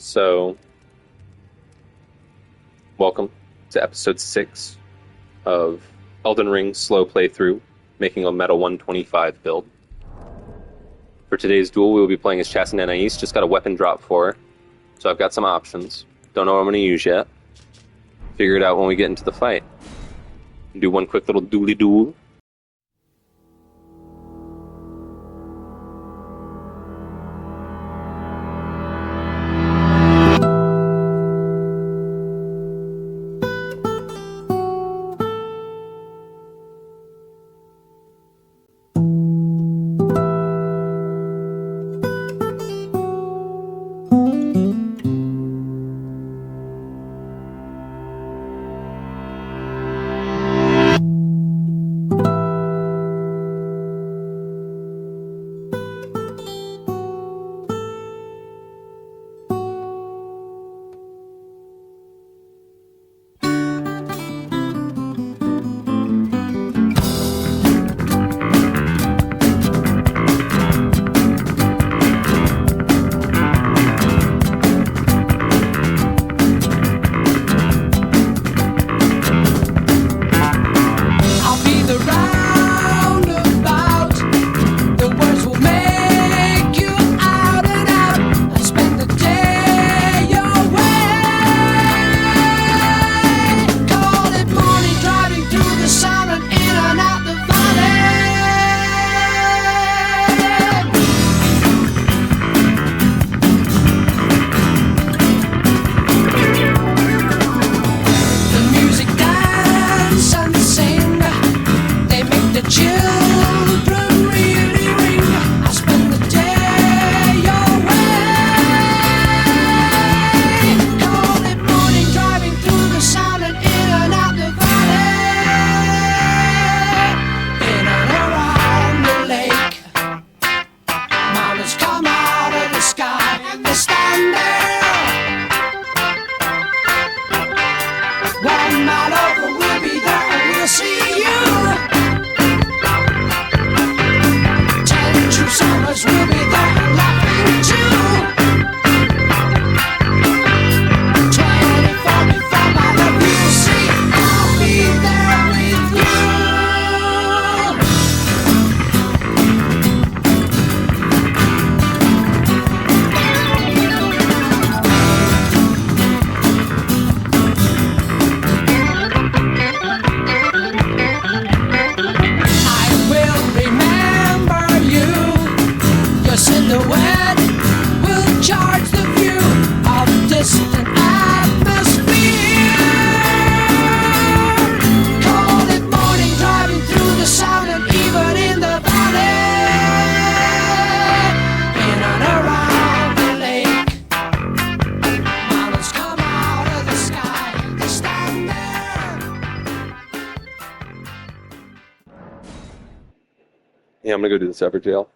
So, welcome to episode 6 of Elden Ring slow playthrough, making a meta 125 build. For today's duel, we will be playing as Chassin Anais. Just got a weapon drop for her, so I've got some options. Don't know what I'm going to use yet. Figure it out when we get into the fight. Do one quick little duely duel. Yeah, I'm gonna go do the separate jail.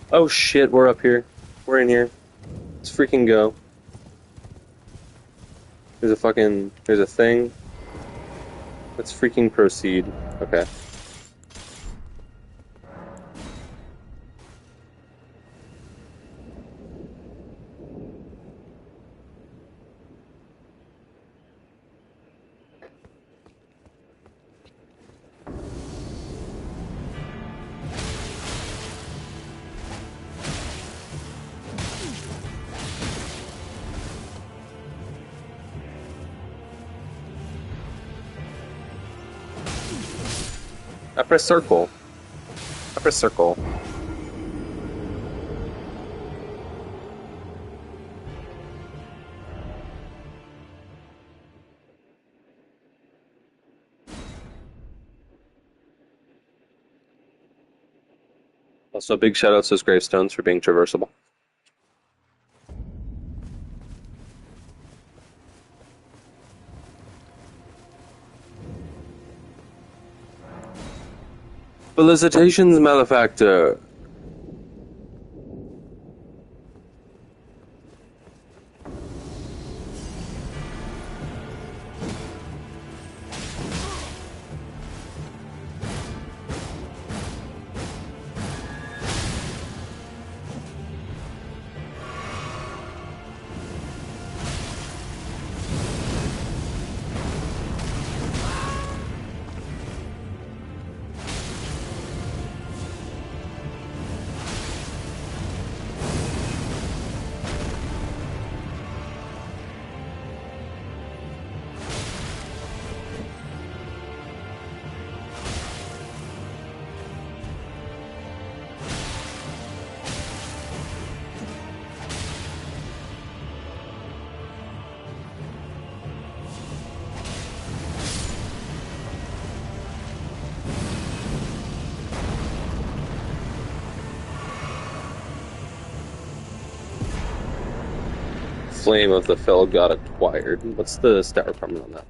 Oh shit, we're up here. We're in here. Let's freaking go. There's a thing. Let's freaking proceed. Okay. I press circle. I press circle. Also, big shout outs to those gravestones for being traversable. Felicitations, malefactor. Flame of the Fell God acquired. What's the stat requirement on that?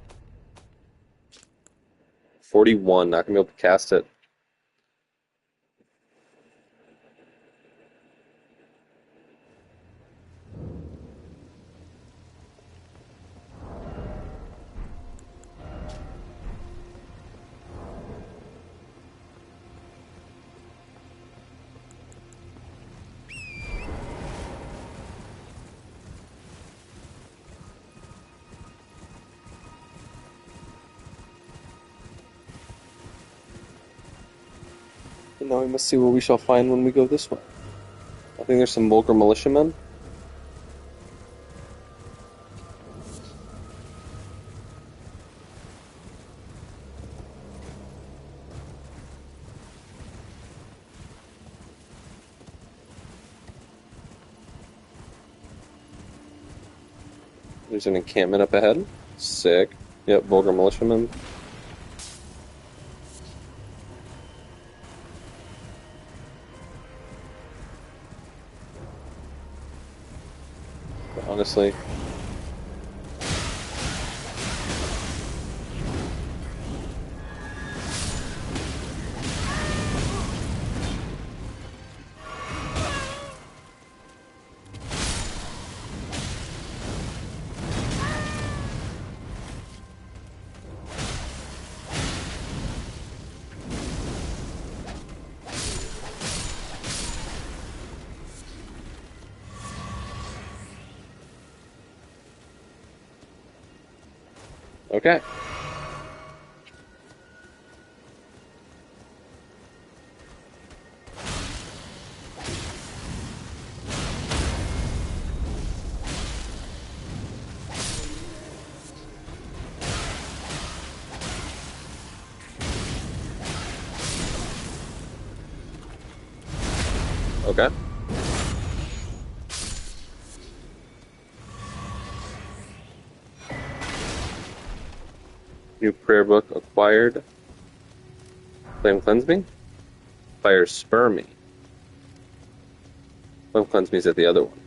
41. Not gonna be able to cast it. And now we must see what we shall find when we go this way. I think there's some vulgar militiamen. There's an encampment up ahead. Sick. Yep, vulgar militiamen. But honestly, okay. Okay. New prayer book acquired. Flame cleanse me. Fire spur me. Flame cleanse me is at the other one.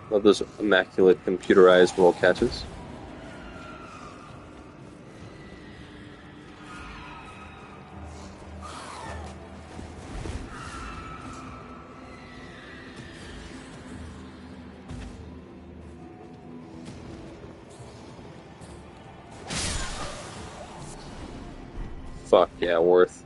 Love those immaculate computerized roll catches. Fuck yeah, worth.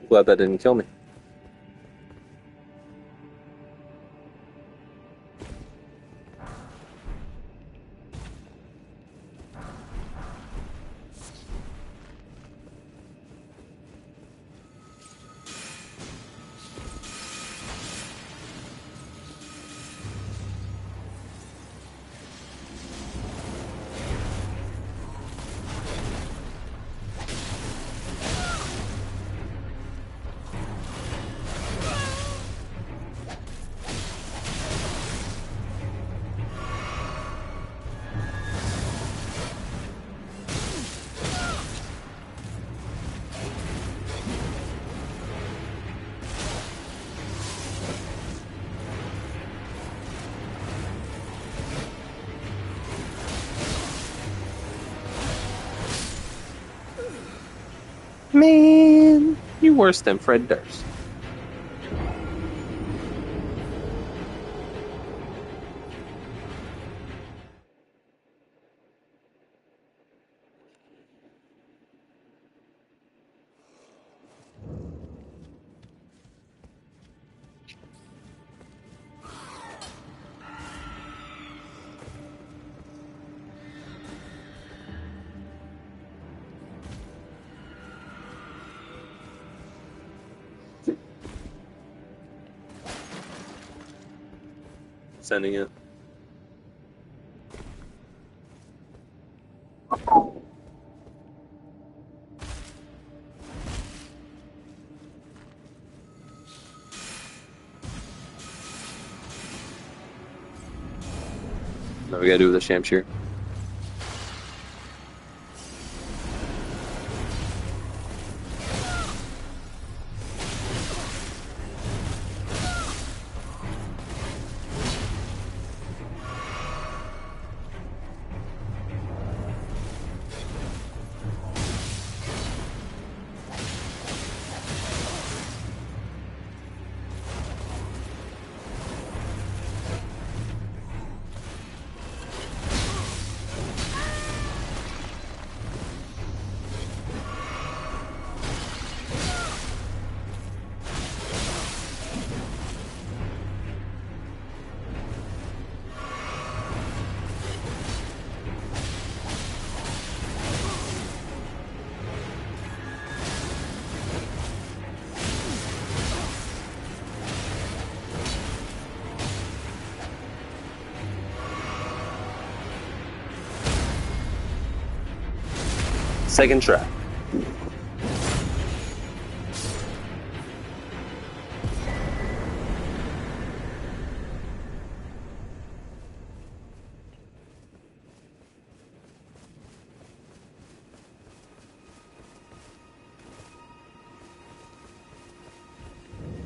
Glad that didn't kill me. Man, you worse than Fred Durst. Sending it. Now we gotta do with the Shamshir. Second try.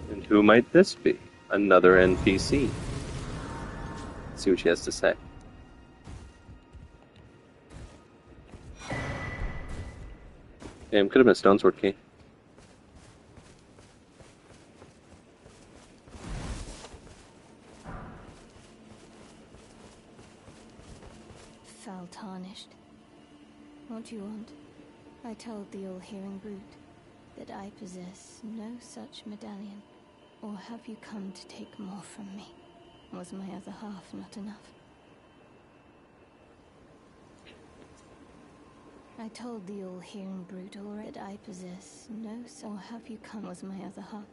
And who might this be? Another NPC. Let's see what she has to say. Damn, could have been a Stone Sword Key. Foul tarnished. What do you want? I told the old hearing brute. that I possess no such medallion. Or have you come to take more from me? Was my other half not enough? I told the all-hearing brute already that I possess no, or have you come? Was my other half?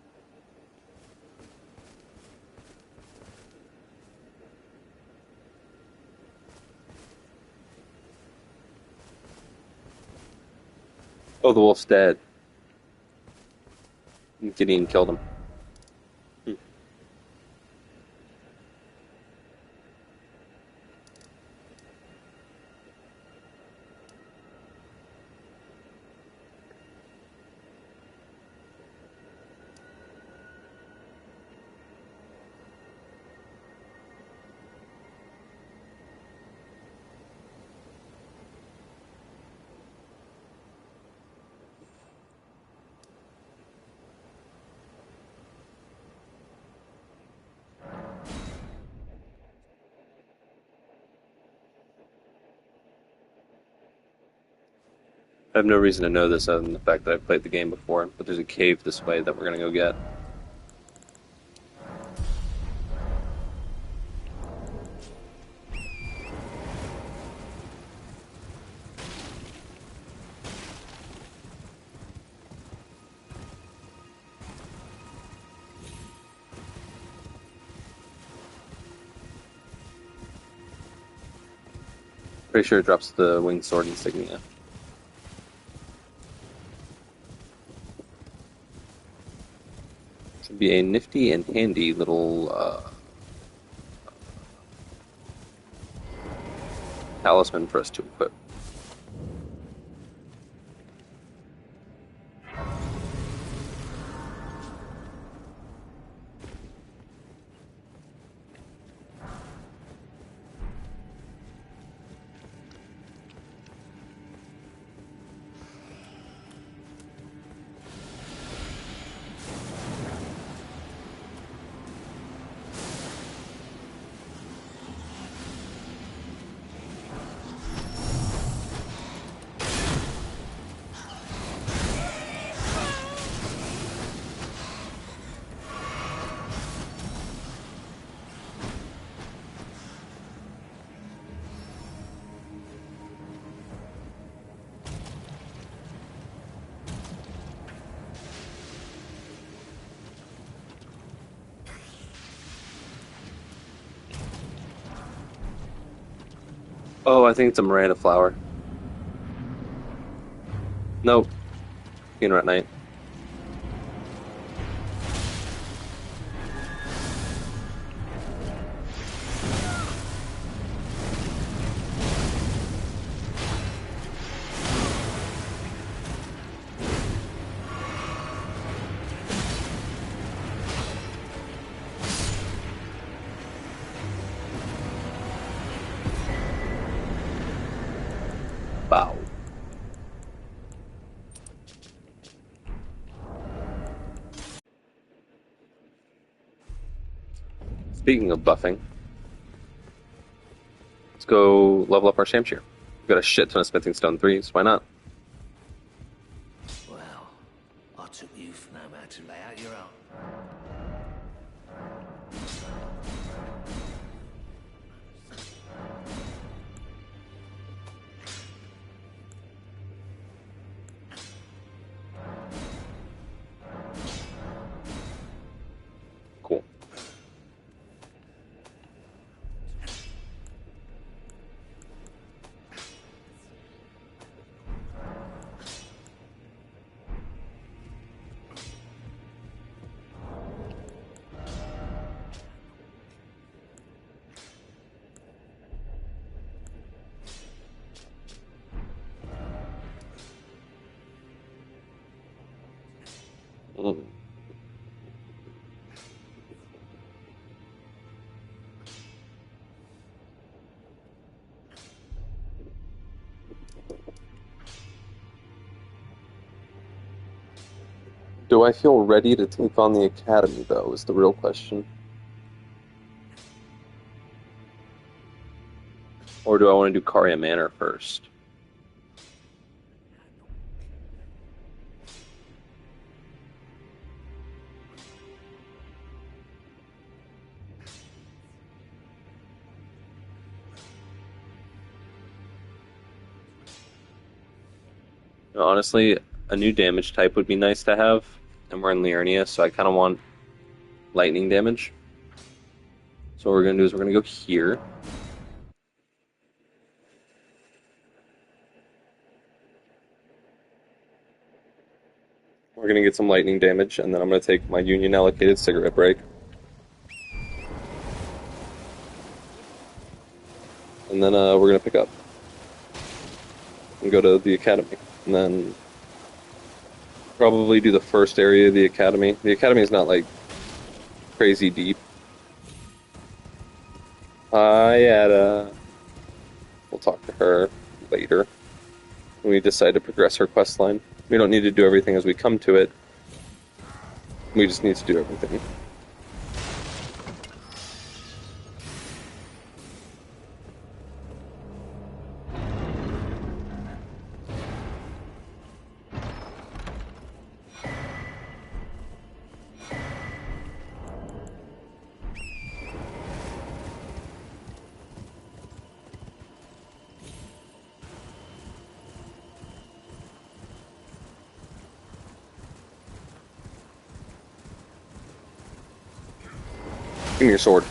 Oh, the wolf's dead. Gideon killed him. I have no reason to know this other than the fact that I've played the game before, but there's a cave this way that we're going to go get. Pretty sure it drops the winged sword insignia. Should be a nifty and handy little talisman for us to equip. Oh, I think it's a Miranda flower. Nope. Funeral at night. Wow. Speaking of buffing, let's go level up our Shamshir. We've got a shit ton of Smithing Stone 3s. Why not? Well, I took you for no man to lay out your own. Cool. Mm. Do I feel ready to take on the Academy, though, is the real question. Or do I want to do Karya Manor first? Honestly, a new damage type would be nice to have, and we're in Liurnia, so I kind of want lightning damage. So what we're going to do is we're going to go here. We're going to get some lightning damage, and then I'm going to take my union allocated cigarette break. And then we're going to pick up and go to the academy. And then probably do the first area of the academy. The academy is not like crazy deep. Hi, Ada. We'll talk to her later when we decide to progress her quest line. We don't need to do everything as we come to it. We just need to do everything. Give me your sword.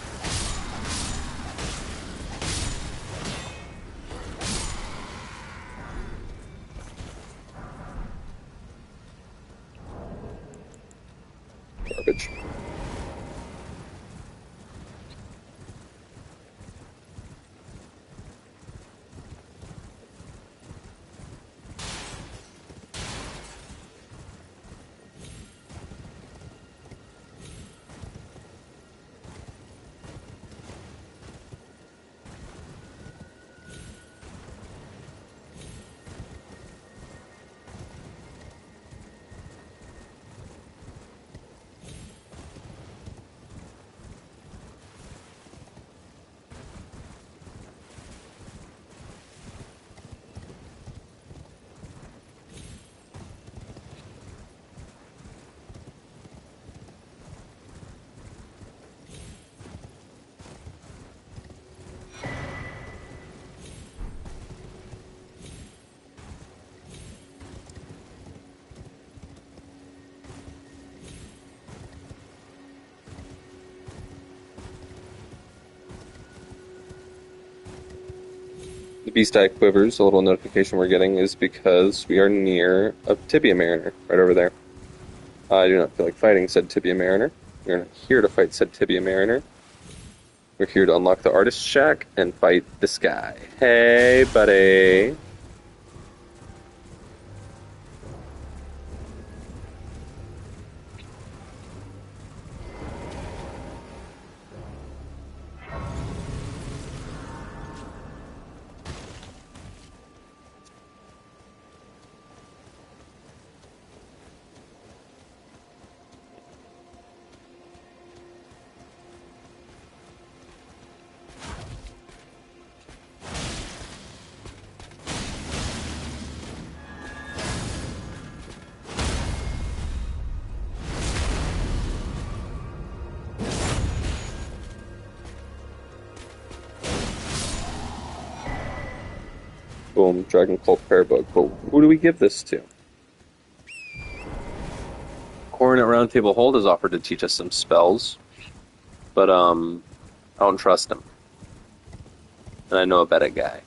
Garbage. The Beast Eye Quivers, a little notification we're getting, is because we are near a Tibia Mariner, right over there. I do not feel like fighting said Tibia Mariner. We're not here to fight said Tibia Mariner. We're here to unlock the Artist Shack and fight this guy. Hey, buddy. Boom, Dragon Cult Parabug. But who do we give this to? Coronet Roundtable Hold has offered to teach us some spells, but I don't trust him. And I know a better guy.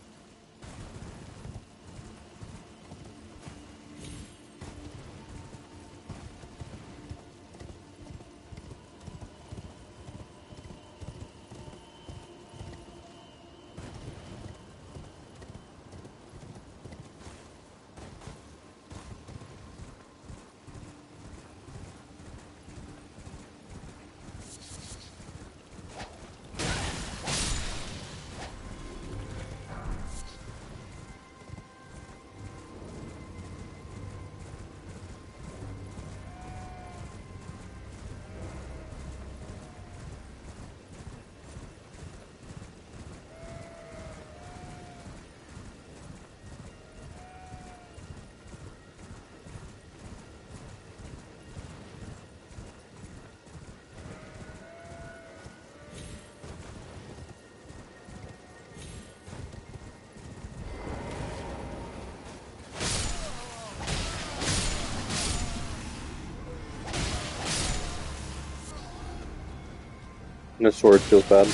No sword feels bad.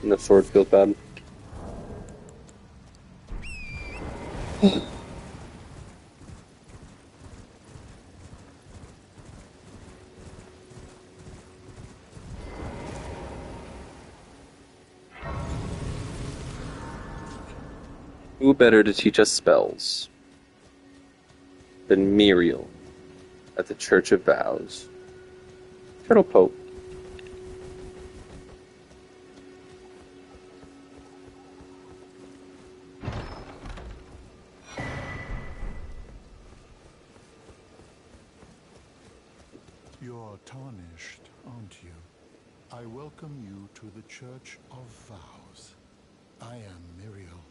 No sword feels bad. Who better to teach us spells than Muriel at the Church of Vows? Turtle Pope. You're tarnished, aren't you? I welcome you to the Church of Vows. I am Muriel,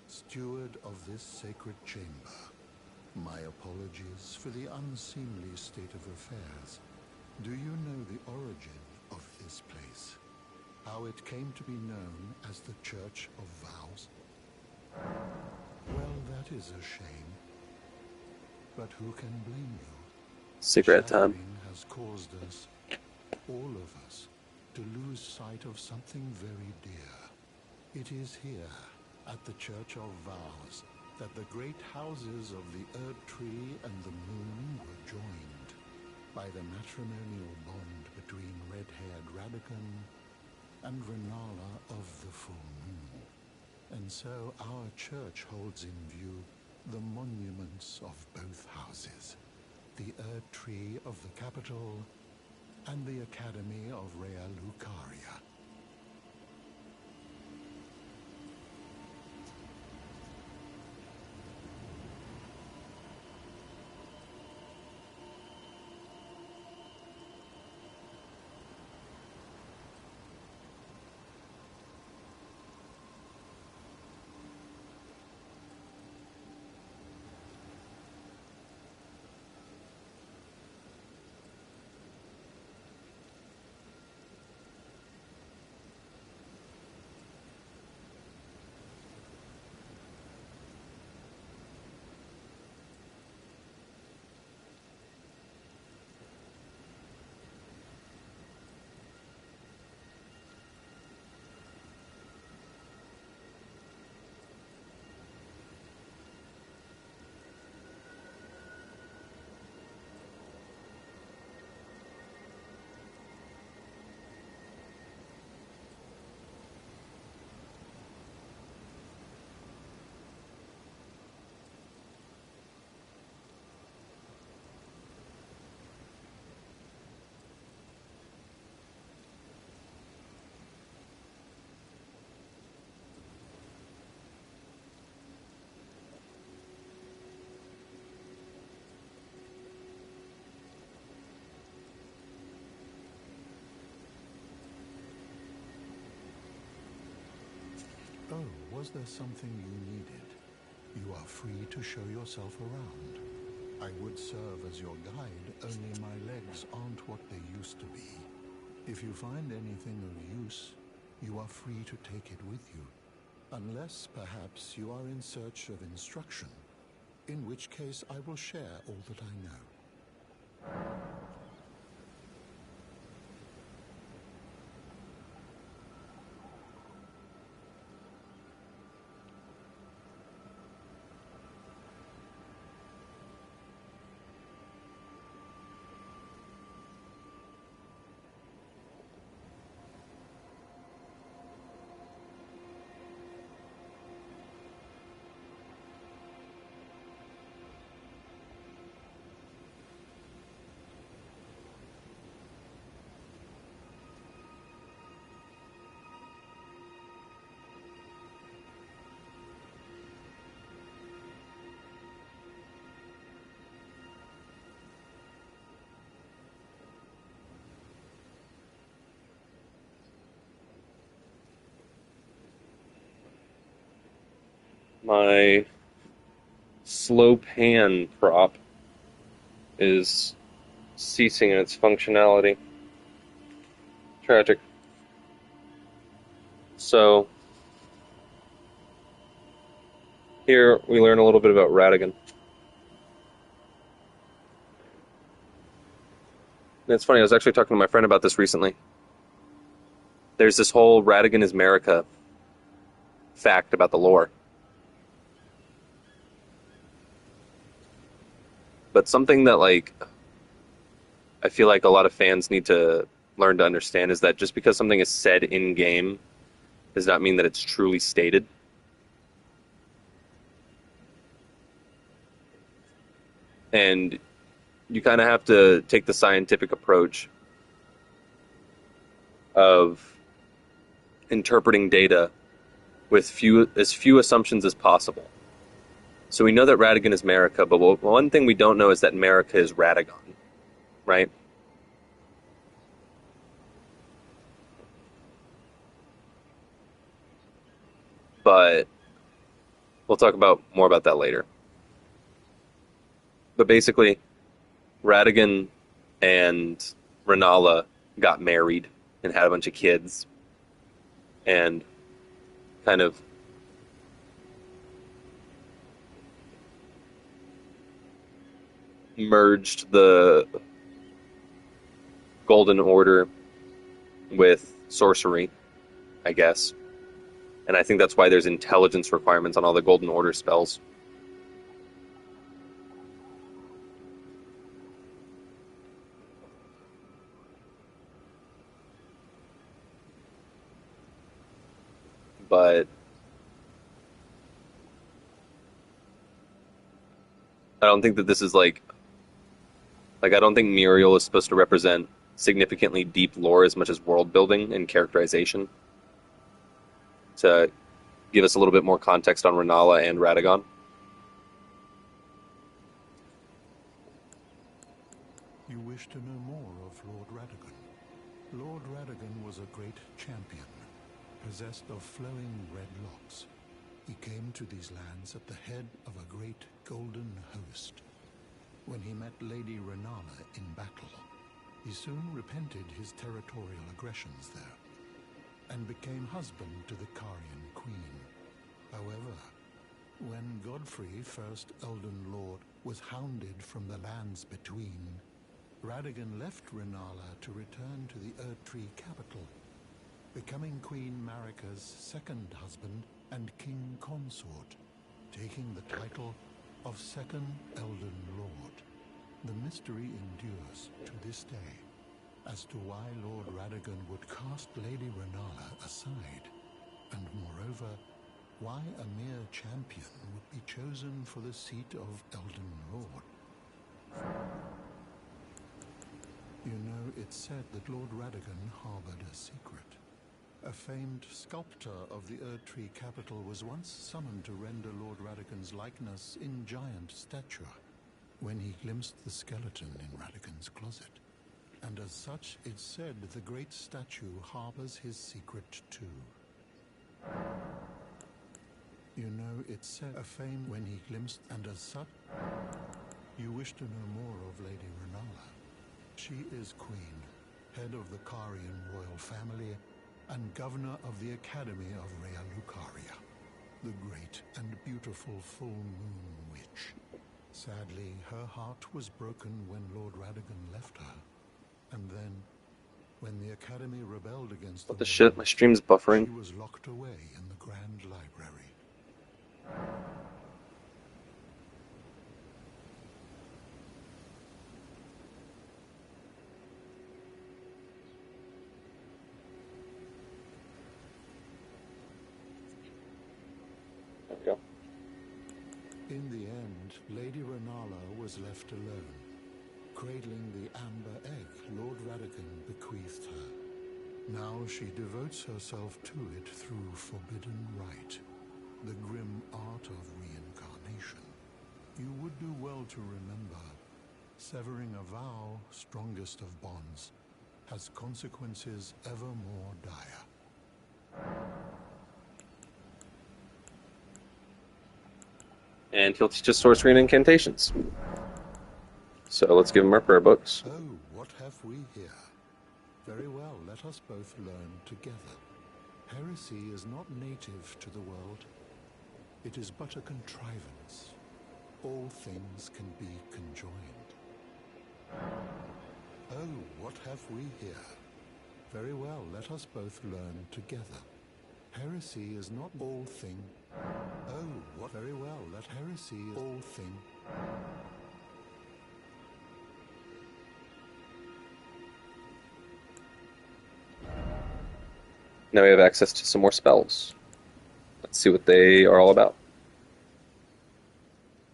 steward of this sacred chamber. My apologies for the unseemly state of affairs. Do you know the origin of this place? How it came to be known as the Church of Vows? Well, that is a shame. But who can blame you? Cigarette time. Shattering has caused us, all of us, to lose sight of something very dear. It is here, at the Church of Vows, that the great houses of the Earth Tree and the Moon were joined by the matrimonial bond between red-haired Radagon and Renala of the Full Moon. And so our church holds in view the monuments of both houses, the Earth Tree of the capital and the Academy of Rea Lucaria. Oh, was there something you needed? You are free to show yourself around. I would serve as your guide, only my legs aren't what they used to be. If you find anything of use, you are free to take it with you. Unless, perhaps, you are in search of instruction, in which case I will share all that I know. My slow pan prop is ceasing in its functionality. Tragic. So, here we learn a little bit about Radagon. And it's funny, I was actually talking to my friend about this recently. there's this whole Radigan is America fact about the lore. But something that, like, I feel like a lot of fans need to learn to understand is that just because something is said in game does not mean that it's truly stated. And you kind of have to take the scientific approach of interpreting data with as few assumptions as possible. So we know that Radigan is America, but one thing we don't know is that America is Radagon, right? But we'll talk more about that later. But basically, Radigan and Renala got married and had a bunch of kids and kind of merged the Golden Order with sorcery, I guess. And I think that's why there's intelligence requirements on all the Golden Order spells. But I don't think that this is like I don't think Muriel is supposed to represent significantly deep lore as much as world building and characterization. To give us a little bit more context on Renala and Radagon. You wish to know more of Lord Radagon. Lord Radagon was a great champion, possessed of flowing red locks. He came to these lands at the head of a great golden host. When he met Lady Renala in battle, he soon repented his territorial aggressions there, and became husband to the Carian queen. However, when Godfrey, first Elden Lord, was hounded from the lands between, Radagon left Renala to return to the Erdtree capital, becoming Queen Marika's second husband and king consort, taking the title of Second Elden Lord. The mystery endures to this day as to why Lord Radagon would cast Lady Renala aside, and moreover, why a mere champion would be chosen for the seat of Elden Lord. You know, it's said that Lord Radagon harbored a secret. A famed sculptor of the Erdtree capital was once summoned to render Lord Radagon's likeness in giant stature, when he glimpsed the skeleton in Radagon's closet. And as such, it's said the great statue harbors his secret too. You know, it's said a fame when he glimpsed, and as such, you wish to know more of Lady Renala. She is queen, head of the Carian royal family, and governor of the Academy of Rea Lucaria, the great and beautiful full moon witch. Sadly, her heart was broken when Lord Radagon left her. And then, when the Academy rebelled against What the shit? My stream's buffering. she was locked away in the Grand Library. There we go. In the end, Lady Renala was left alone, cradling the amber egg Lord Radagon bequeathed her. Now she devotes herself to it through forbidden rite, the grim art of reincarnation. You would do well to remember, severing a vow, strongest of bonds, has consequences ever more dire. And he'll teach us sorcery and incantations. So let's give him our prayer books. Oh, what have we here? Very well, let us both learn together. Heresy is not native to the world. It is but a contrivance. All things can be conjoined. Oh, what have we here? Very well, let us both learn together. Heresy is not all thing. Oh, what very well, let heresy is all thing. Now we have access to some more spells. Let's see what they are all about.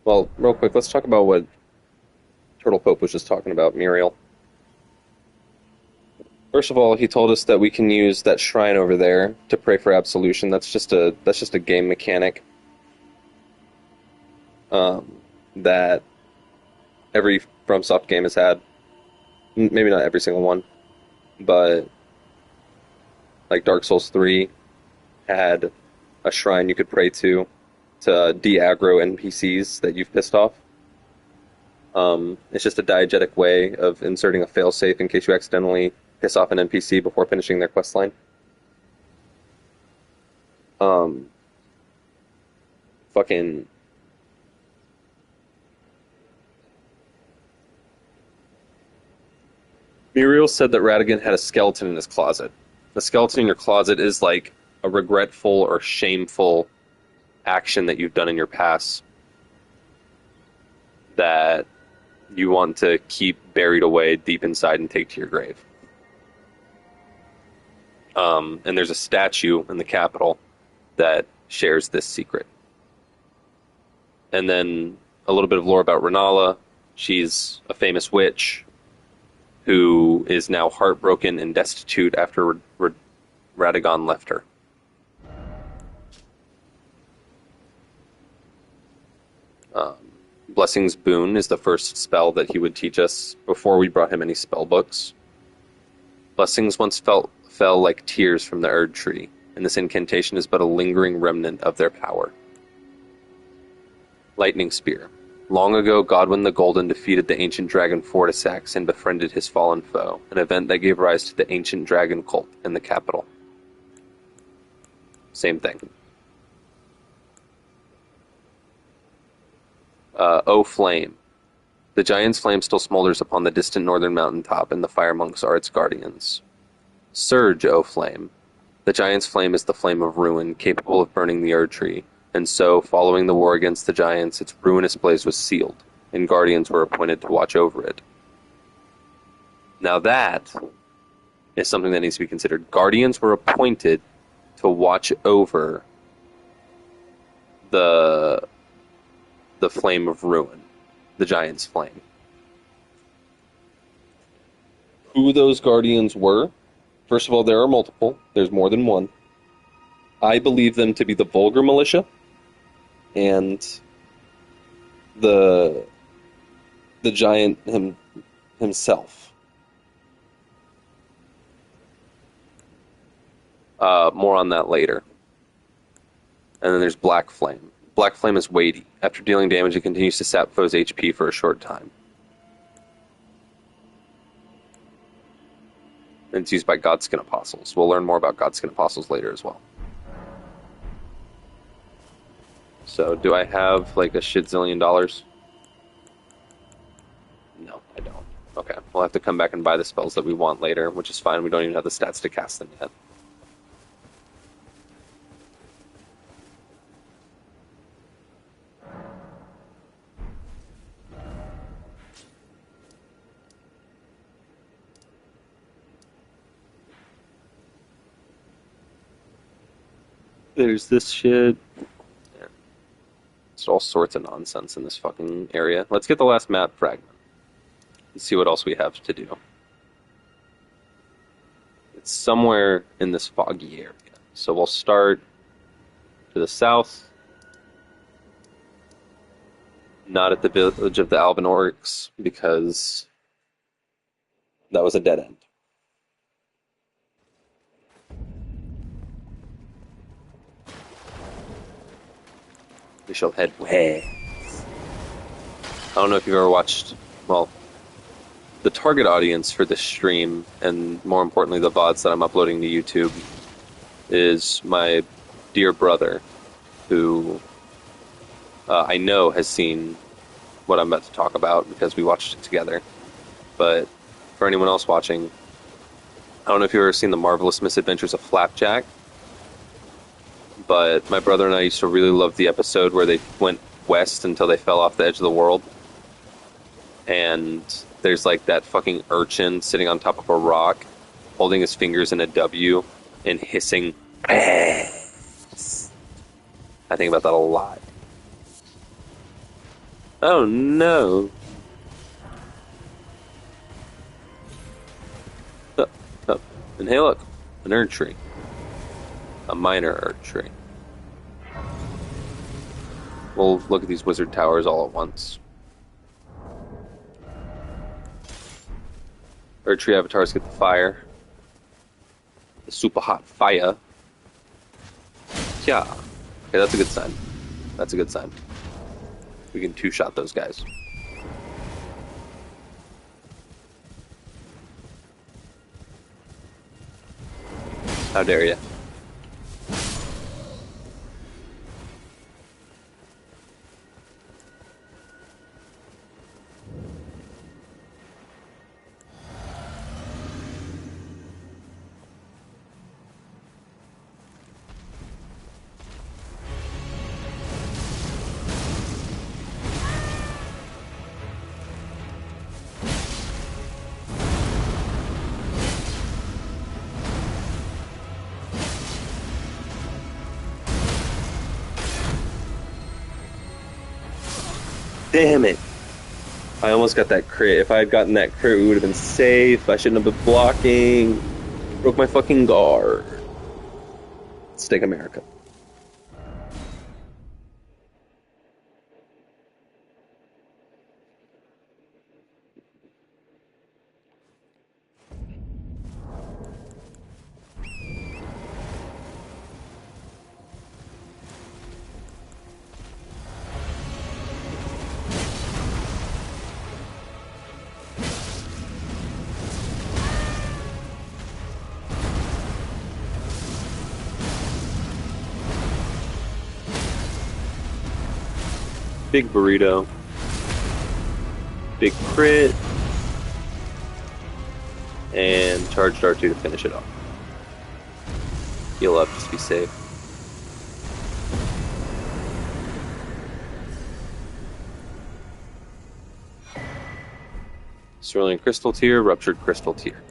Well, real quick, let's talk about what Turtle Pope was just talking about, Muriel. First of all, he told us that we can use that shrine over there to pray for absolution. That's just a game mechanic that every FromSoft game has had. Maybe not every single one, but like Dark Souls 3 had a shrine you could pray to de-aggro NPCs that you've pissed off. It's just a diegetic way of inserting a failsafe in case you accidentally piss off an NPC before finishing their questline. Fucking... Muriel said that Radigan had a skeleton in his closet. The skeleton in your closet is like a regretful or shameful action that you've done in your past that you want to keep buried away deep inside and take to your grave. And there's a statue in the capital that shares this secret. And then a little bit of lore about Renala. She's a famous witch who is now heartbroken and destitute after Radagon left her. Blessing's Boon is the first spell that he would teach us before we brought him any spell books. Blessings once fell like tears from the Erd tree, and this incantation is but a lingering remnant of their power. Lightning Spear. Long ago, Godwyn the Golden defeated the ancient dragon Fortisax and befriended his fallen foe, an event that gave rise to the ancient dragon cult in the capital. Same thing. O Flame. The giant's flame still smolders upon the distant northern mountaintop, and the fire monks are its guardians. Surge, O Flame. The giant's flame is the flame of ruin, capable of burning the Erd tree, and so, following the war against the giants, its ruinous blaze was sealed, and guardians were appointed to watch over it. Now that is something that needs to be considered. Guardians were appointed to watch over the flame of ruin, the giant's flame. Who those guardians were? First of all, there are multiple. There's more than one. I believe them to be the Vulgar Militia and the giant himself. More on that later. And then there's Black Flame. Black Flame is weighty. After dealing damage, it continues to sap foes' HP for a short time. And it's used by Godskin Apostles. We'll learn more about Godskin Apostles later as well. So, do I have like a shit zillion dollars? No, I don't. Okay, we'll have to come back and buy the spells that we want later, which is fine. We don't even have the stats to cast them yet. There's this shit. Yeah. There's all sorts of nonsense in this fucking area. Let's get the last map fragment and see what else we have to do. It's somewhere in this foggy area. So we'll start to the south. Not at the village of the Albinorix, because that was a dead end. We shall head west. I don't know if you've ever watched, well, the target audience for this stream, and more importantly the VODs that I'm uploading to YouTube, is my dear brother, who I know has seen what I'm about to talk about because we watched it together. But for anyone else watching, I don't know if you've ever seen The Marvelous Misadventures of Flapjack, but my brother and I used to really love the episode where they went west until they fell off the edge of the world. And there's like that fucking urchin sitting on top of a rock, holding his fingers in a W and hissing. I think about that a lot. Oh no. Oh, oh. And hey look, an Erd tree. A minor Erd tree. We'll look at these wizard towers all at once. Erd tree avatars get the fire. The super hot fire. Yeah. Okay, that's a good sign. That's a good sign. We can two-shot those guys. How dare you? Damn it. I almost got that crit. If I had gotten that crit, we would have been safe. I shouldn't have been blocking. Broke my fucking guard. Let's take America. Big burrito. Big crit. And charged R2 to finish it off. Heal up, just be safe. Cerulean Crystal Tier, Ruptured Crystal Tier.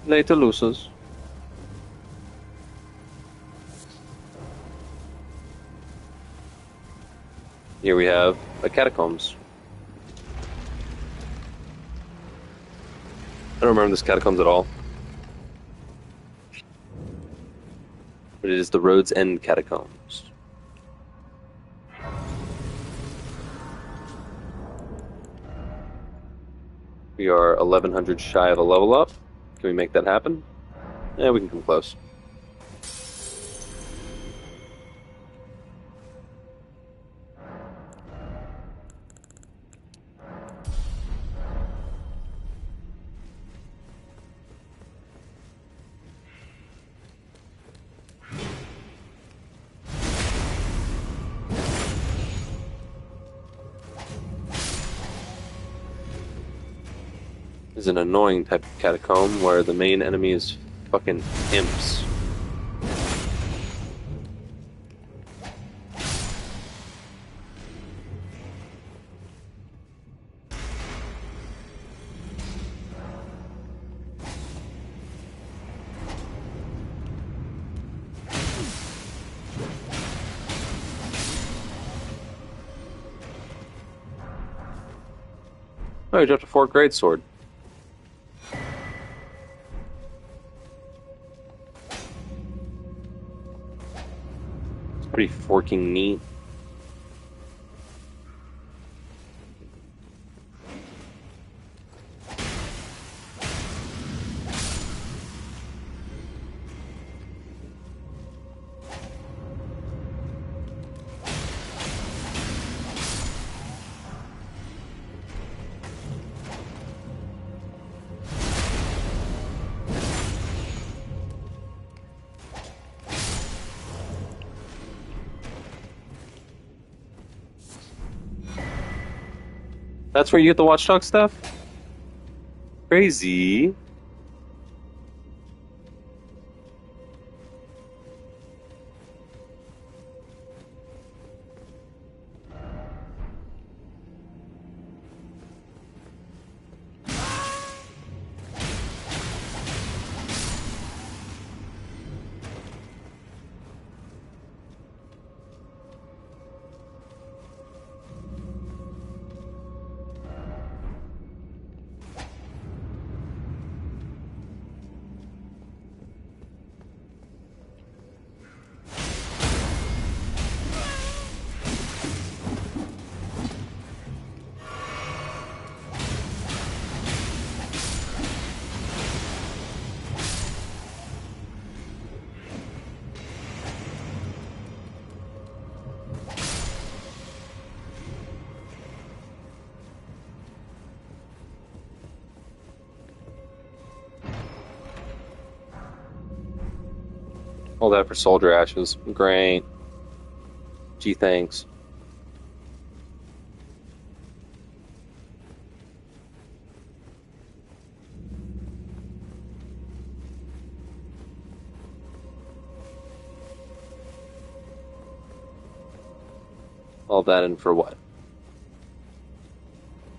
Later, losers. Here we have a catacombs. I don't remember this catacombs at all. But it is the Road's End catacombs. We are 1100 shy of a level up. Can we make that happen? Yeah, we can come close. is an annoying type of catacomb where the main enemy is fucking imps. Oh, you dropped a 4th grade sword. It's pretty forking neat. That's where you get the watchdog stuff? Crazy. All that for soldier ashes. Great. Gee, thanks. All that in for what?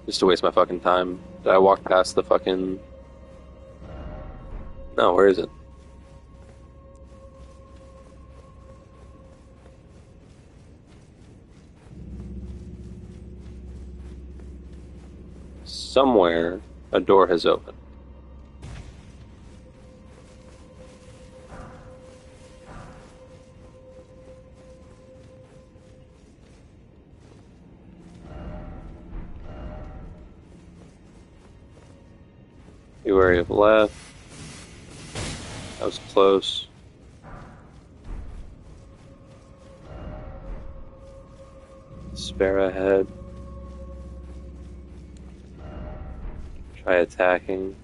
Just to waste my fucking time. Did I walk past the fucking... No, where is it? Somewhere, a door has opened. Be wary of left. That was close. Spare ahead. Try attacking.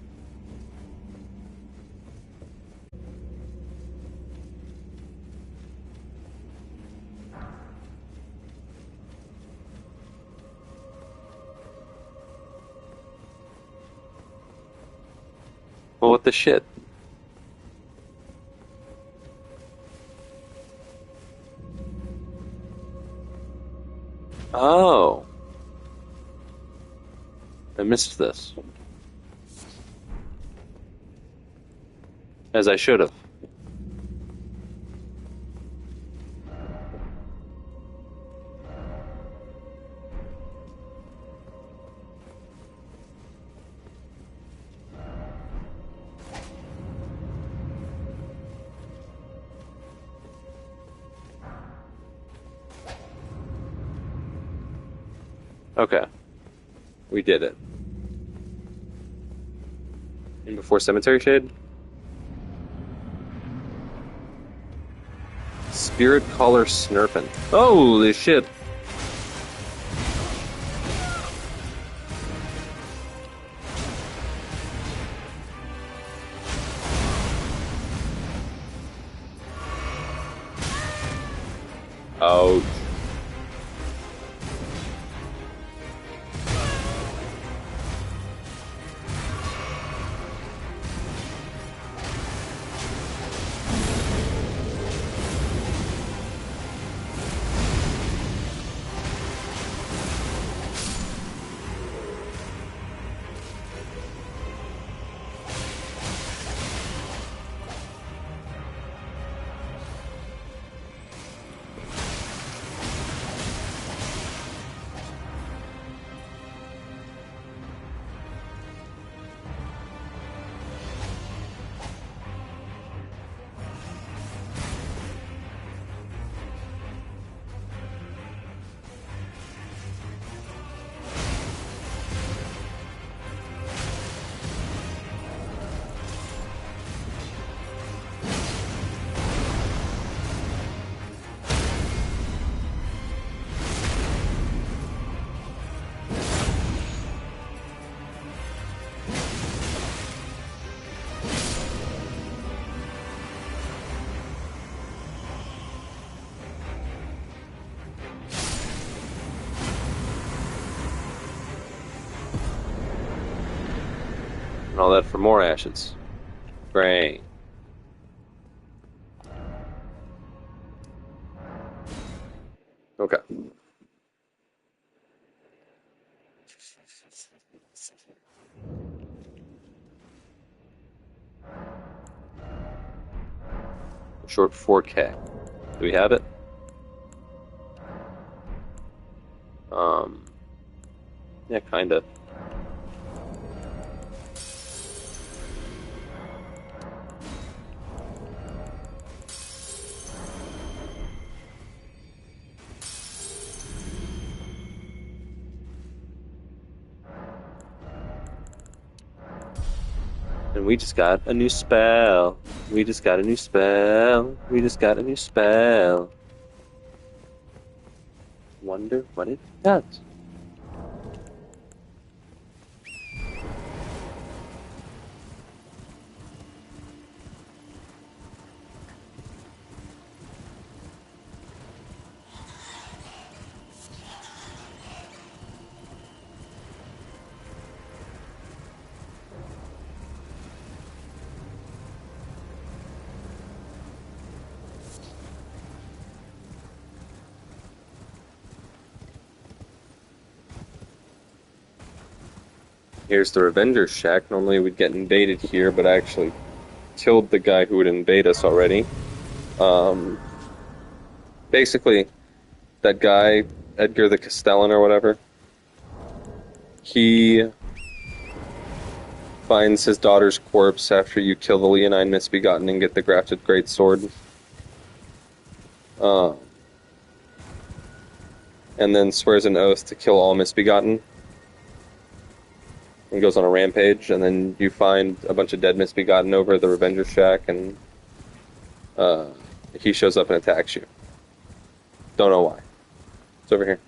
Well, what the shit? Oh. I missed this. As I should have. Okay. We did it. And before Cemetery Shade? Spirit Collar Snurpin. Holy shit! Ouch. And all that for more ashes. Great. Okay. Short 4K. Do we have it? Yeah, kinda. And we just got a new spell. We just got a new spell. We just got a new spell. Wonder what it does. Here's the Revenger's shack. Normally we'd get invaded here, but I actually killed the guy who would invade us already. Basically, that guy, Edgar the Castellan or whatever, he finds his daughter's corpse after you kill the Leonine Misbegotten and get the grafted great sword. And then swears an oath to kill all Misbegotten. And goes on a rampage, and then you find a bunch of dead Misbegotten over at the Revenger's shack, and he shows up and attacks you. Don't know why. It's over here.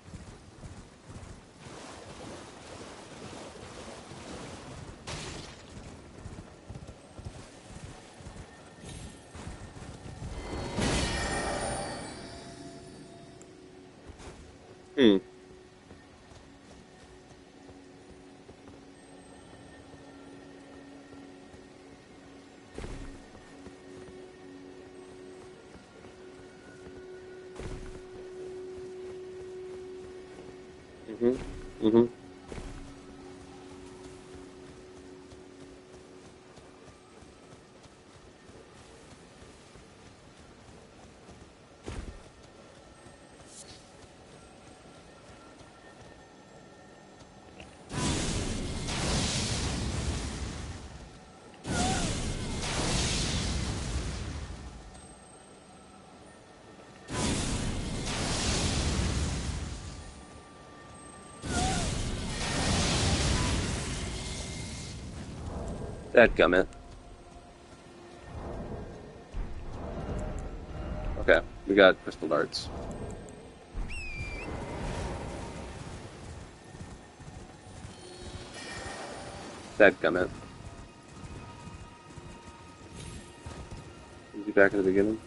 Hmm. Mm-hmm. Mm-hmm. Dadgummit. Okay, we got crystal darts. Dadgummit. Is he back at the beginning?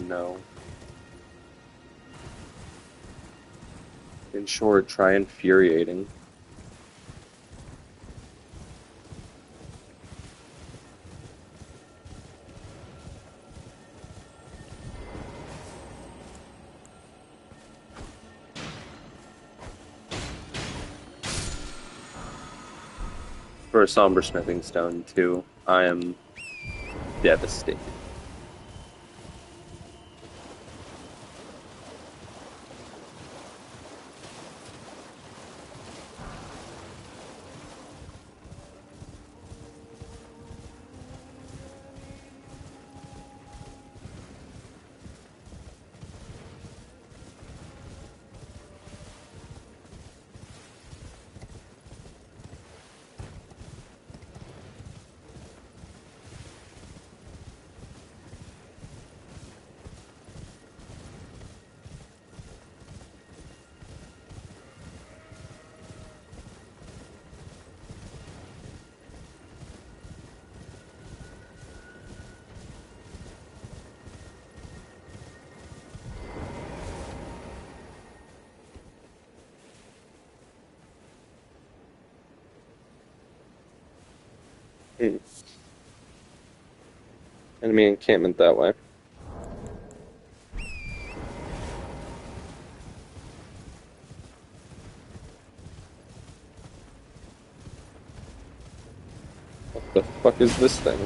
No. In short, try infuriating. For a somber smithing stone, too, I am devastated. Enemy encampment that way. What the fuck is this thing?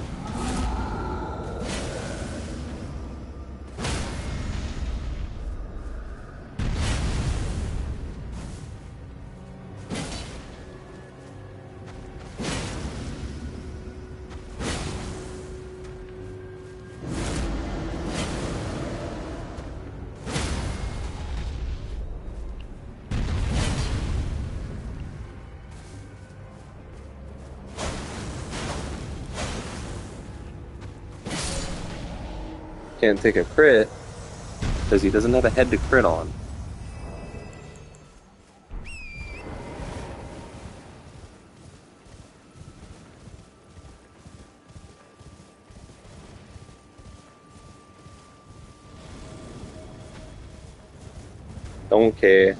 Can't take a crit because he doesn't have a head to crit on. Don't care.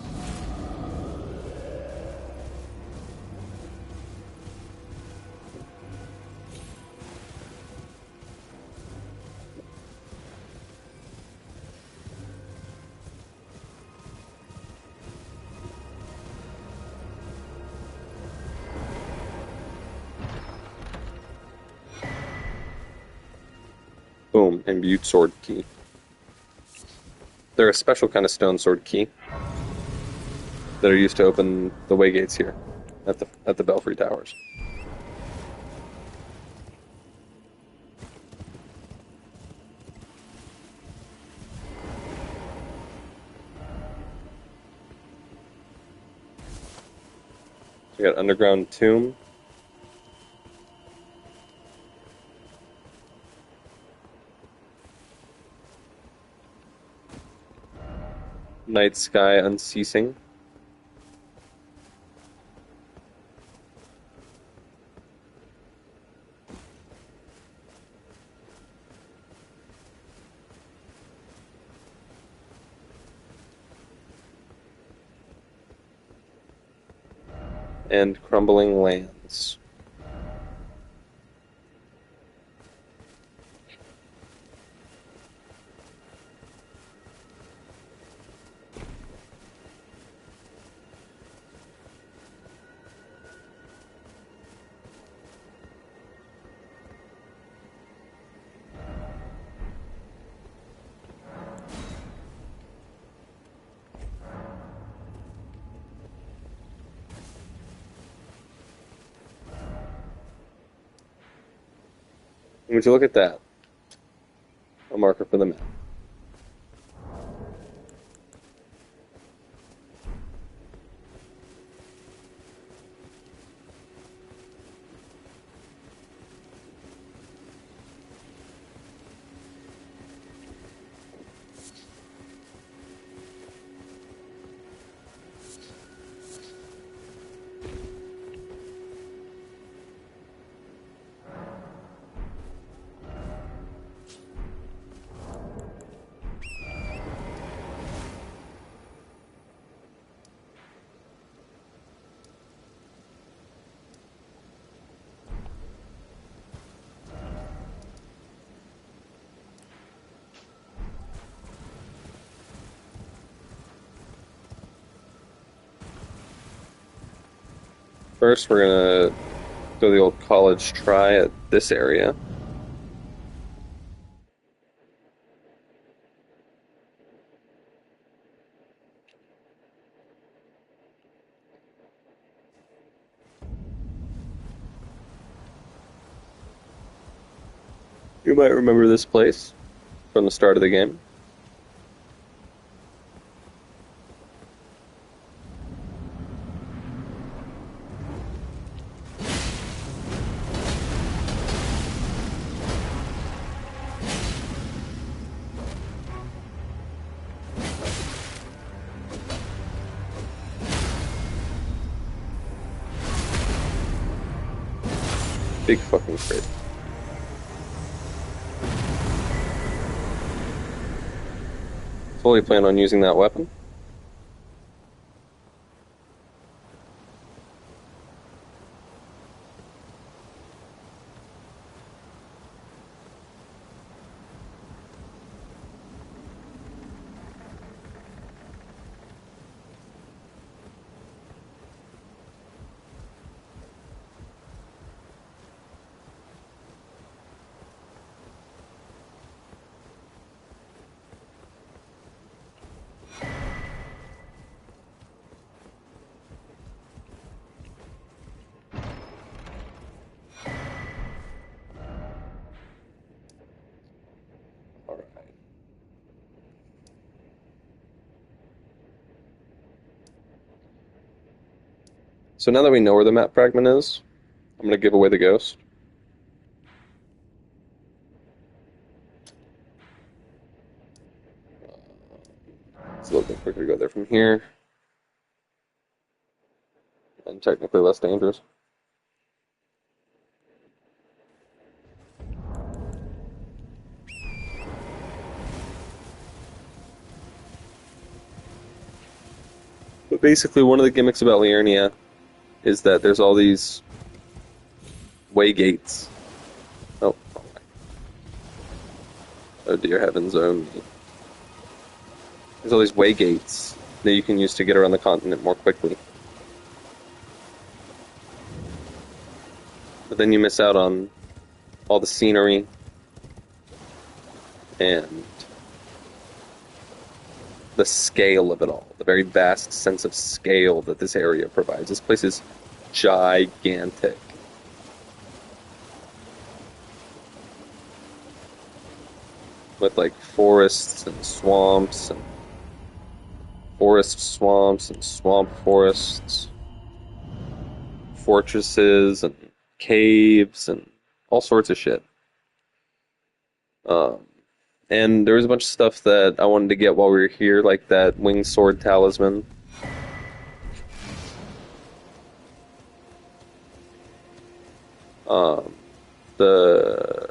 Boom, imbued sword key. They're a special kind of stone sword key that are used to open the way gates here at the Belfry Towers. So we got underground tomb. Night sky unceasing. And crumbling lands. Would you look at that? A marker for the map. First, we're gonna do the old college try at this area. You might remember this place from the start of the game. Big fucking crit. Fully plan on using that weapon. So now that we know where the map fragment is, I'm going to give away the ghost. It's a little bit quicker to go there from here. And technically less dangerous. But basically, one of the gimmicks about Liurnia is that there's all these way gates. Oh, oh dear heavens, oh me. There's all these way gates that you can use to get around the continent more quickly. But then you miss out on all the scenery and the scale of it all, the very vast sense of scale that this area provides. This place is gigantic. With like forests and swamps and forest swamps and swamp forests, fortresses and caves and all sorts of shit. And there was a bunch of stuff that I wanted to get while we were here, like that winged sword talisman. The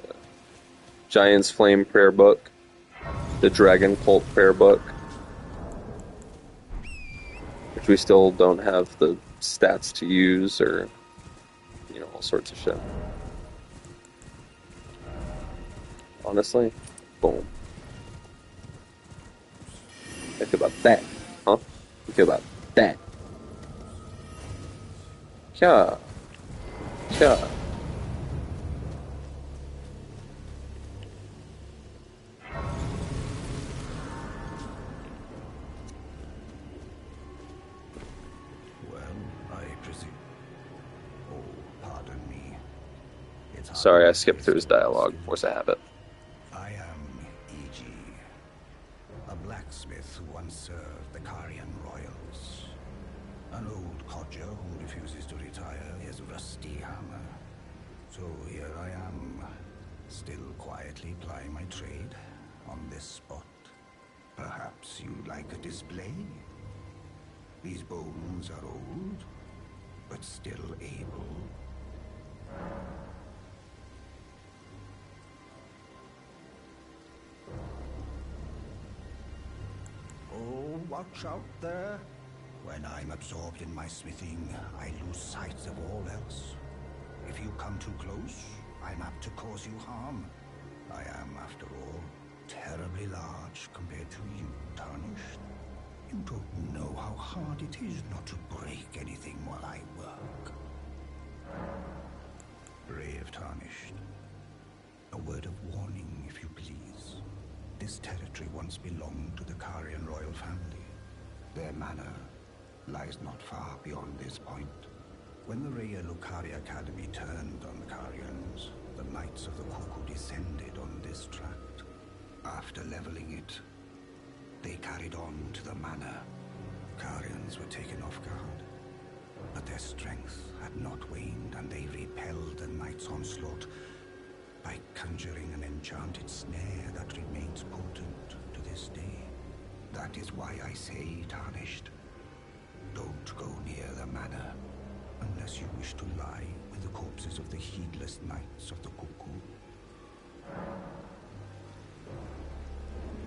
Giant's Flame prayer book, the Dragon Cult prayer book, which we still don't have the stats to use, or, you know, all sorts of shit. Honestly, boom. Think about that, huh? Think about that. Yeah. Yeah. Well, I presume. Oh, pardon me. It's Sorry, I skipped through his dialogue. Force a habit. I am E.G., a blacksmith who once served the Carian royals. An old codger who refuses to retire his rusty hammer. So here I am, still quietly plying my trade on this spot. Perhaps you'd like a display? These bones are old, but still able. Oh, watch out there. When I'm absorbed in my smithing, I lose sight of all else. If you come too close, I'm apt to cause you harm. I am, after all, terribly large compared to you, Tarnished. You don't know how hard it is not to break anything while I work. Brave Tarnished. A word of warning, if you please. This territory once belonged to the Carian royal family. Their manor lies not far beyond this point. When the Raya Lucaria Academy turned on the Carians, the Knights of the Cuckoo descended on this tract. After leveling it, they carried on to the manor. Carians were taken off guard, but their strength had not waned, and they repelled the Knights' onslaught by conjuring an enchanted snare that remains potent to this day. That is why I say, Tarnished, don't go near the manor unless you wish to lie with the corpses of the heedless Knights of the Cuckoo.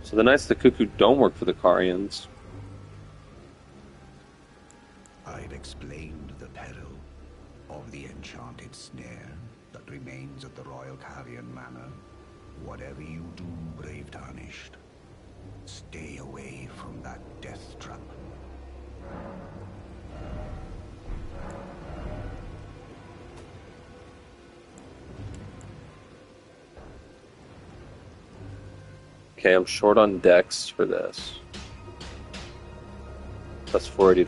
So the Knights of the Cuckoo don't work for the Carians. I've explained the peril of the enchanted snare that remains at the Royal Carian Manor. Whatever you do, brave Tarnished, stay away from that death trap. Okay, I'm short on dex for this. Plus 480.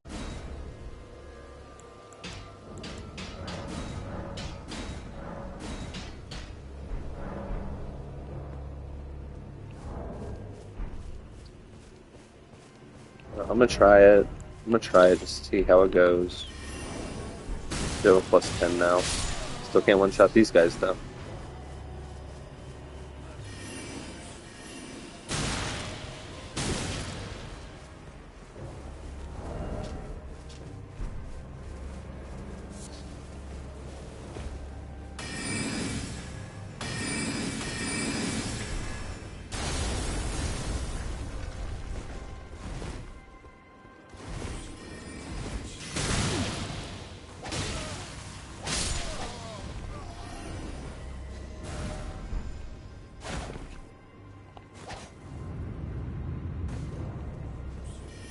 I'm gonna try it. I'm gonna try it just to see how it goes. They have a plus 10 now. Still can't one-shot these guys, though.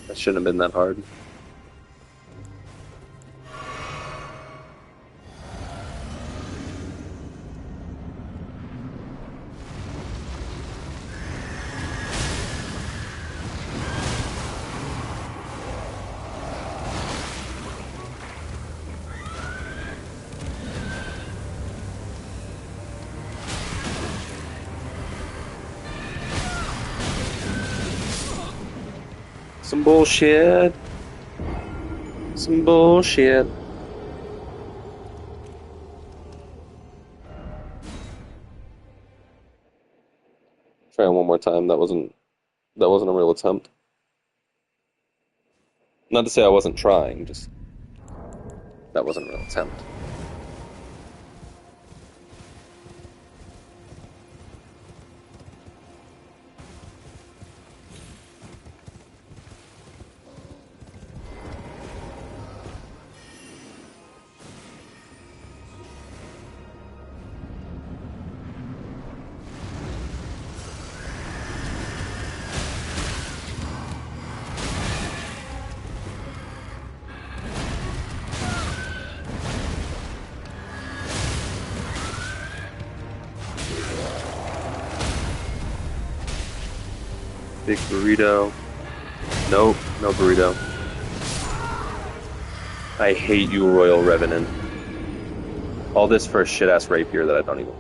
That shouldn't have been that hard. Some bullshit. Some bullshit. Try one more time. That wasn't a real attempt. Not to say I wasn't trying, just that wasn't a real attempt. Big burrito. Nope, no burrito. I hate you, Royal Revenant. All this for a shit-ass rapier that I don't even...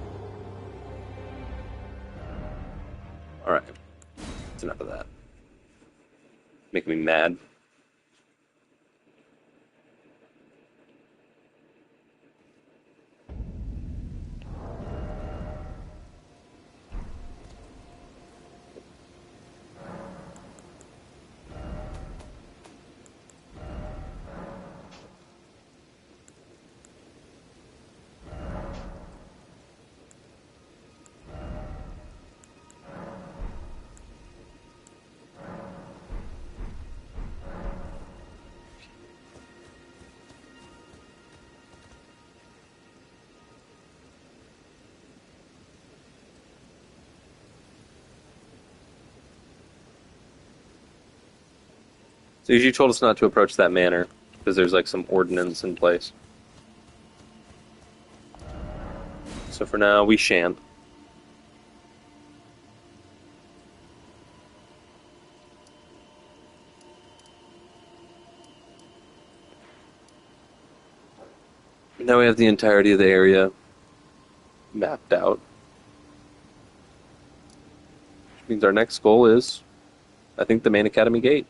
Alright. That's enough of that. Making me mad. So you told us not to approach that manor, because there's like some ordinance in place. So for now, we shan't. Now we have the entirety of the area mapped out. Which means our next goal is, I think, the main academy gate.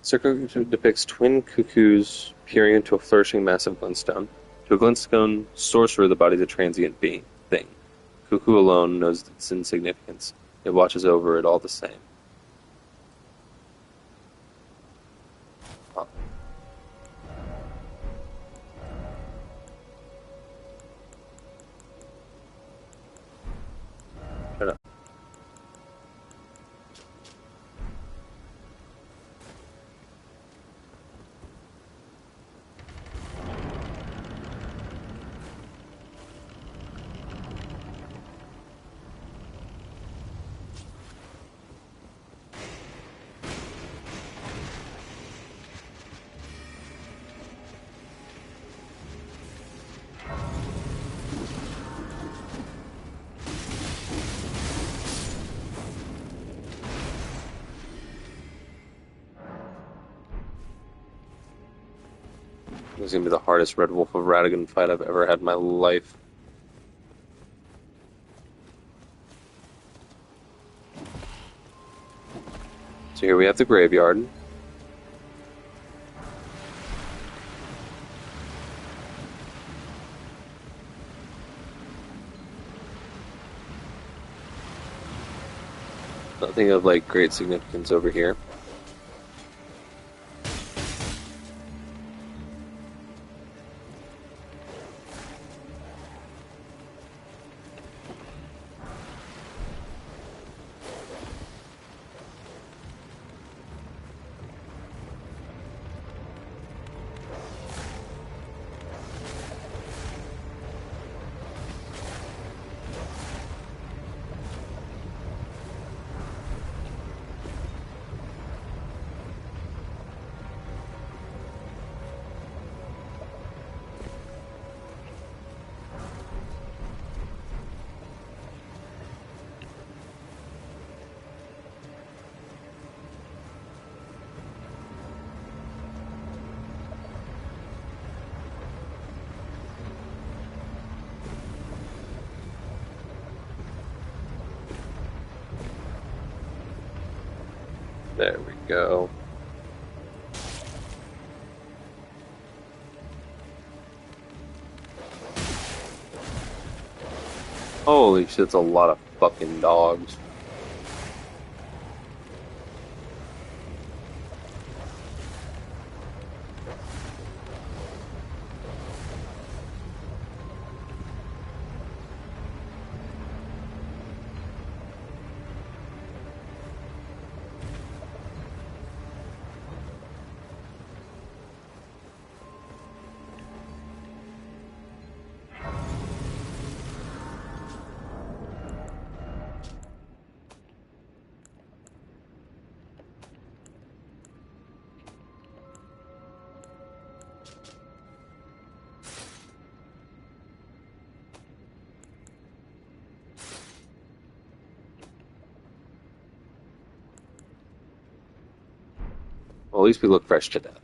Circle depicts twin cuckoos peering into a flourishing massive glintstone. To a glintstone sorcerer, the body is a transient thing. Cuckoo alone knows its insignificance. It watches over it all the same. This is going to be the hardest Red Wolf of Radigan fight I've ever had in my life. So here we have the graveyard. Nothing of like great significance over here. There we go. Holy shit, that's a lot of fucking dogs. Well, at least we look fresh to death.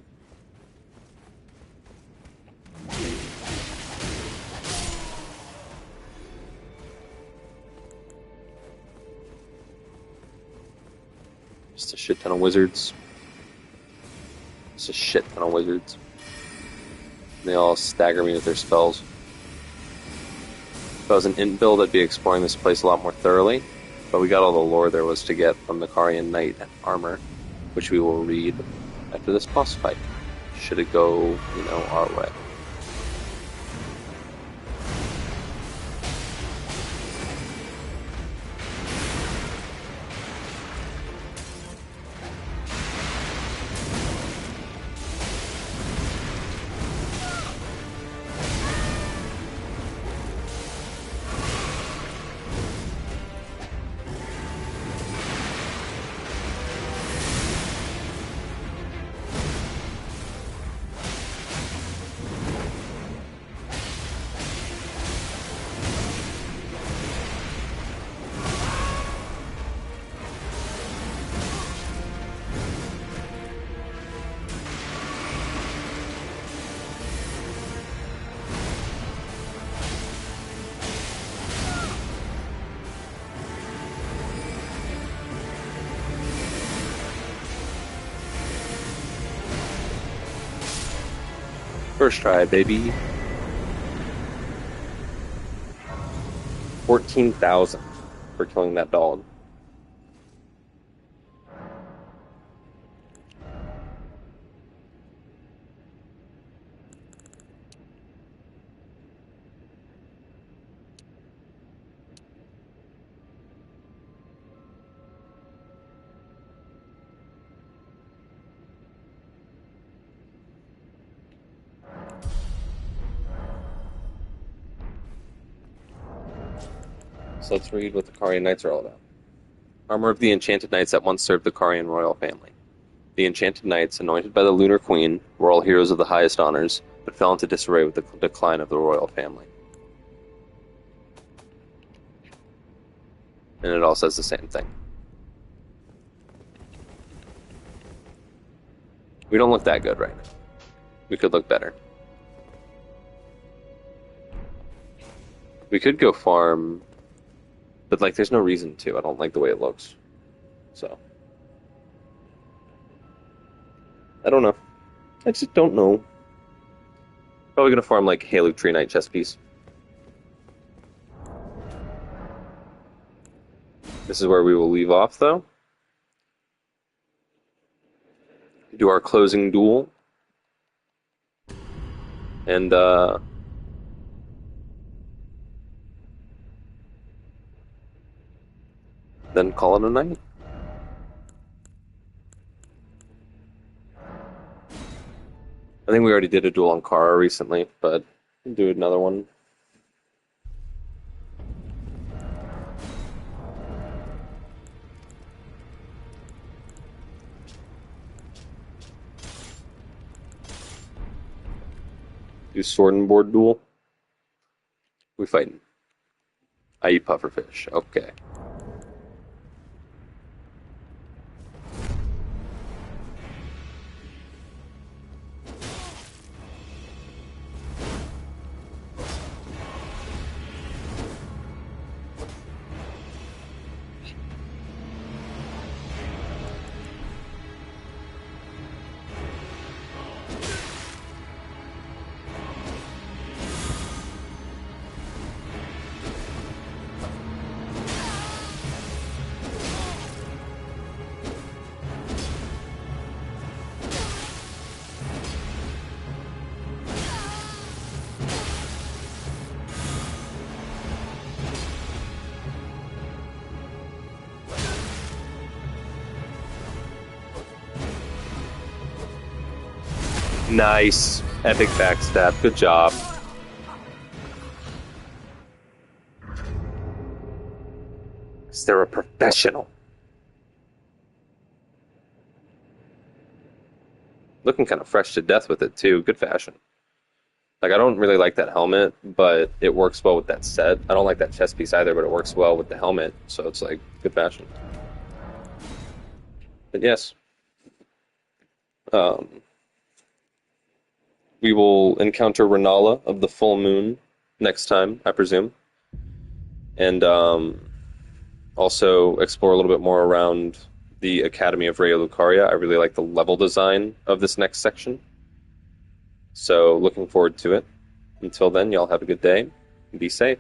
Just a shit ton of wizards. Just a shit ton of wizards. They all stagger me with their spells. If I was an int build, I'd be exploring this place a lot more thoroughly, but we got all the lore there was to get from the Karian Knight and armor, which we will read after this boss fight, should it go, our way. First try, baby. 14,000 for killing that dog. So let's read what the Karian Knights are all about. Armor of the Enchanted Knights that once served the Karian royal family. The Enchanted Knights, anointed by the Lunar Queen, were all heroes of the highest honors, but fell into disarray with the decline of the royal family. And it all says the same thing. We don't look that good right now. We could look better. We could go farm, but like, there's no reason to. I don't like the way it looks. So, I don't know. I just don't know. Probably gonna farm like Halo Tree Knight chess piece. This is where we will leave off, though. Do our closing duel. And, then call it a night. I think we already did a duel on Kara recently, but we'll do another one. Do sword and board duel. We fighting. I eat pufferfish. Okay. Nice. Epic backstab. Good job. They're a professional. Looking kind of fresh to death with it, too. Good fashion. Like, I don't really like that helmet, but it works well with that set. I don't like that chest piece either, but it works well with the helmet, so it's like good fashion. But yes. We will encounter Renala of the Full Moon next time, I presume. And also explore a little bit more around the Academy of Raya Lucaria. I really like the level design of this next section. So looking forward to it. Until then, y'all have a good day and be safe.